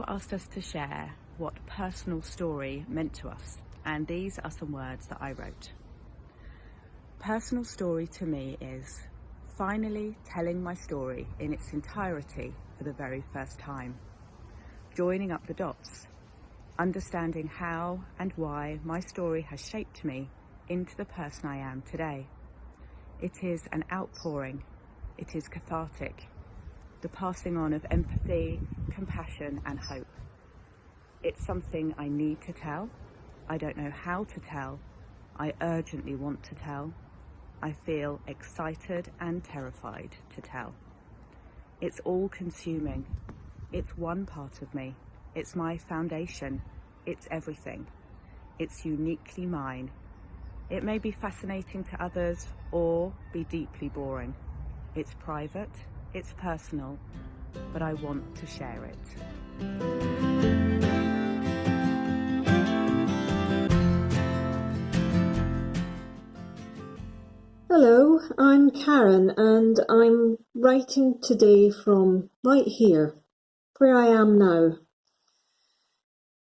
Joe asked us to share what personal story meant to us, and these are some words that I wrote. Personal story to me is finally telling my story in its entirety for the very first time, joining up the dots, understanding how and why my story has shaped me into the person I am today. It is an outpouring, it is cathartic, the passing on of empathy, compassion and hope. It's something I need to tell. I don't know how to tell. I urgently want to tell. I feel excited and terrified to tell. It's all consuming. It's one part of me. It's my foundation. It's everything. It's uniquely mine. It may be fascinating to others or be deeply boring. It's private, it's personal, but I want to share it. Hello, I'm Karen and I'm writing today from right here, where I am now.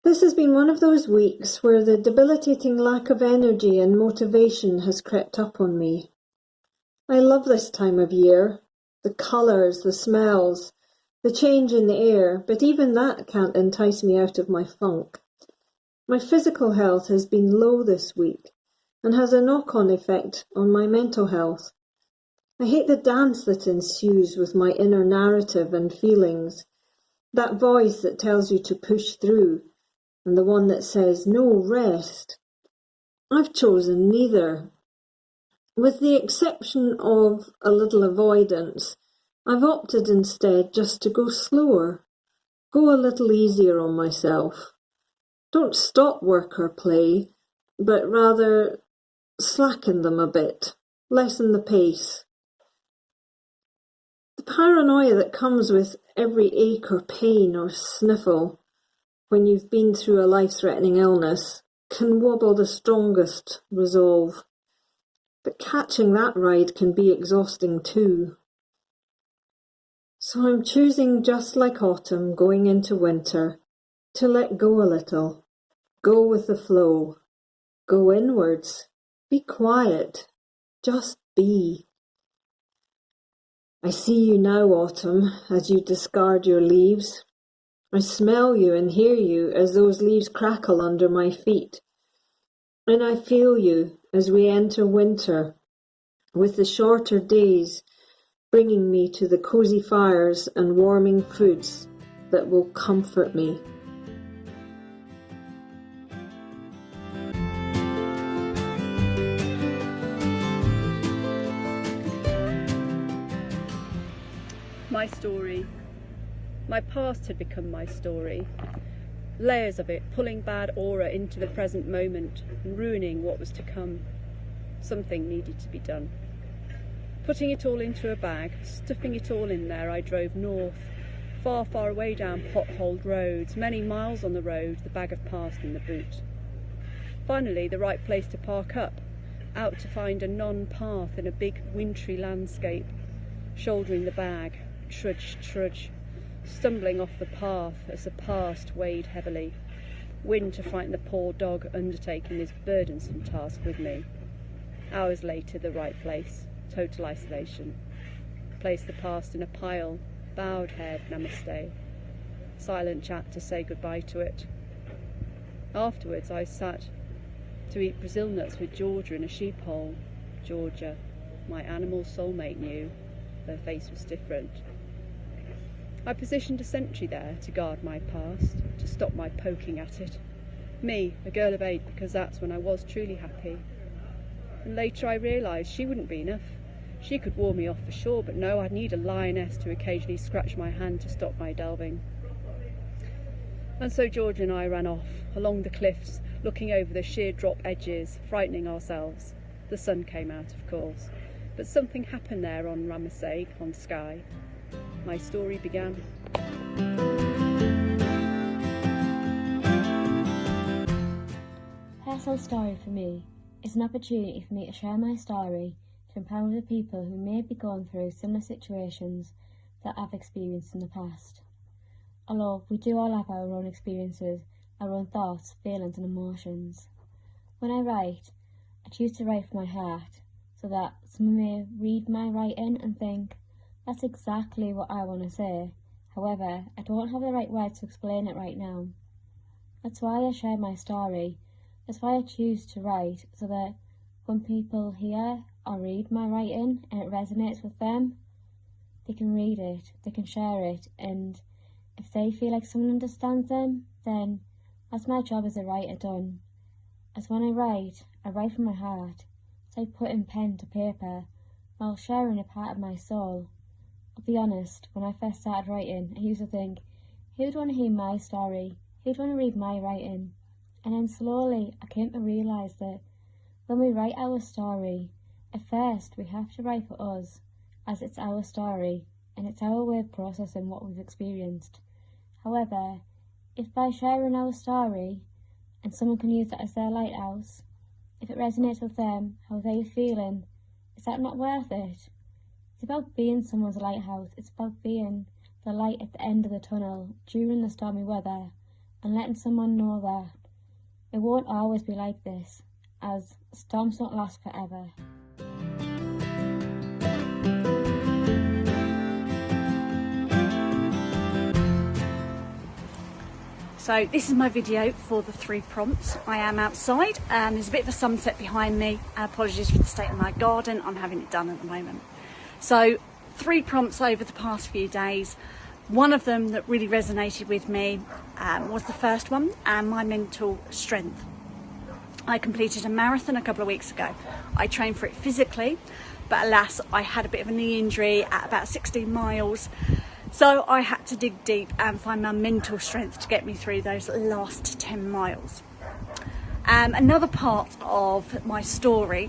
This has been one of those weeks where the debilitating lack of energy and motivation has crept up on me. I love this time of year, the colours, the smells, the change in the air, but even that can't entice me out of my funk. My physical health has been low this week and has a knock-on effect on my mental health. I hate the dance that ensues with my inner narrative and feelings, that voice that tells you to push through, and the one that says, no, rest. I've chosen neither. With the exception of a little avoidance, I've opted instead just to go slower, go a little easier on myself. Don't stop work or play, but rather slacken them a bit, lessen the pace. The paranoia that comes with every ache or pain or sniffle when you've been through a life-threatening illness can wobble the strongest resolve. But catching that ride can be exhausting too. So I'm choosing, just like autumn going into winter, to let go a little, go with the flow, go inwards, be quiet, just be. I see you now, autumn, as you discard your leaves. I smell you and hear you as those leaves crackle under my feet. And I feel you as we enter winter, with the shorter days bringing me to the cosy fires and warming foods that will comfort me. My story. My past had become my story. Layers of it pulling bad aura into the present moment and ruining what was to come. Something needed to be done. Putting it all into a bag, stuffing it all in there, I drove north, far, far away down potholed roads, many miles on the road, the bag of past in the boot. Finally, the right place to park up, out to find a non-path in a big wintry landscape, shouldering the bag, trudge, stumbling off the path as the past weighed heavily, wind to frighten the poor dog undertaking this burdensome task with me. Hours later, the right place, total isolation. Place the past in a pile, bowed head, namaste. Silent chat to say goodbye to it. Afterwards, I sat to eat Brazil nuts with Georgia in a sheep hole. Georgia, my animal soulmate, knew. Her face was different. I positioned a sentry there to guard my past, to stop my poking at it. Me, a girl of 8, because that's when I was truly happy. And later I realised she wouldn't be enough. She could warn me off for sure, but no, I'd need a lioness to occasionally scratch my hand to stop my delving. And so George and I ran off, along the cliffs, looking over the sheer drop edges, frightening ourselves. The sun came out, of course, but something happened there on Ramesay, on Skye. My story began. Personal story for me is an opportunity for me to share my story to empower the people who may be going through similar situations that I've experienced in the past. Although we do all have our own experiences, our own thoughts, feelings and emotions. When I write, I choose to write from my heart, so that someone may read my writing and think, that's exactly what I want to say. However, I don't have the right words to explain it right now. That's why I share my story. That's why I choose to write, so that when people hear or read my writing and it resonates with them, they can read it, they can share it, and if they feel like someone understands them, then that's my job as a writer done. As when I write from my heart. It's like putting pen to paper while sharing a part of my soul. I'll be honest, when I first started writing, I used to think, who'd want to hear my story? Who'd want to read my writing? And then slowly I came to realise that when we write our story, at first we have to write for us, as it's our story and it's our way of processing what we've experienced. However, if by sharing our story and someone can use that as their lighthouse, if it resonates with them, how they're feeling, is that not worth it? It's about being someone's lighthouse. It's about being the light at the end of the tunnel during the stormy weather and letting someone know that it won't always be like this, as storms don't last forever. So this is my video for the 3 prompts. I am outside and there's a bit of a sunset behind me. Apologies for the state of my garden, I'm having it done at the moment. So 3 prompts over the past few days. One of them that really resonated with me was the first one, and my mental strength. I completed a marathon a couple of weeks ago. I trained for it physically, but alas, I had a bit of a knee injury at about 16 miles. So I had to dig deep and find my mental strength to get me through those last 10 miles. Another part of my story,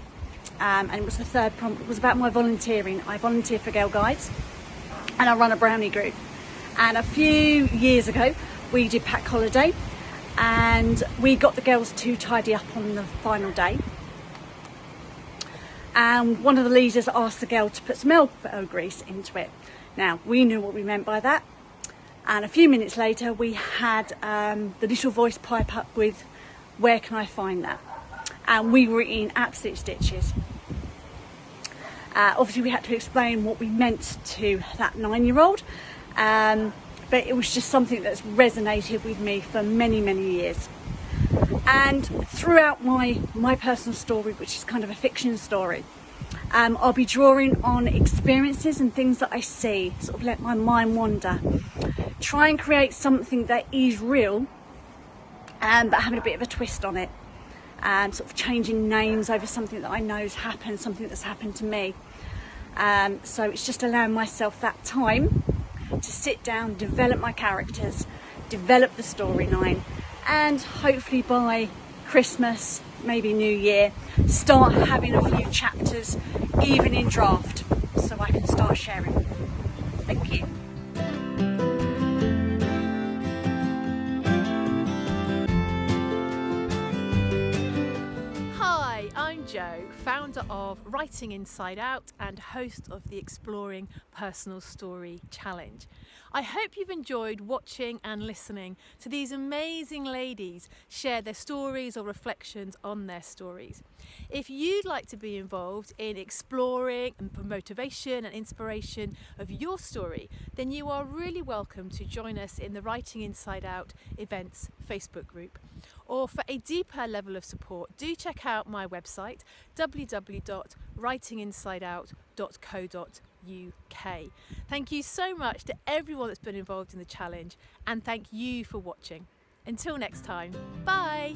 and it was the 3rd prompt, was about my volunteering. I volunteer for Girl Guides and I run a brownie group. And a few years ago, we did pack holiday and we got the girls to tidy up on the final day. And one of the leaders asked the girl to put some elbow grease into it. Now, we knew what we meant by that, and a few minutes later we had the little voice pipe up with, where can I find that? And we were in absolute stitches. Obviously we had to explain what we meant to that 9-year-old, but it was just something that's resonated with me for many, many years. And throughout my personal story, which is kind of a fiction story, I'll be drawing on experiences and things that I see, sort of let my mind wander. Try and create something that is real, but having a bit of a twist on it. Sort of changing names over something that I know has happened, something that's happened to me. So it's just allowing myself that time to sit down, develop my characters, develop the storyline, and hopefully by Christmas, maybe New Year, start having a few chapters even in draft so I can start sharing. Thank you. Hi, I'm Jo, founder of Writing Inside Out and host of the Exploring Personal Story Challenge. I hope you've enjoyed watching and listening to these amazing ladies share their stories or reflections on their stories. If you'd like to be involved in exploring and for motivation and inspiration of your story, then you are really welcome to join us in the Writing Inside Out events Facebook group. Or for a deeper level of support, do check out my website www.writinginsideout.co.uk. Thank you so much to everyone that's been involved in the challenge, and thank you for watching. Until next time, bye!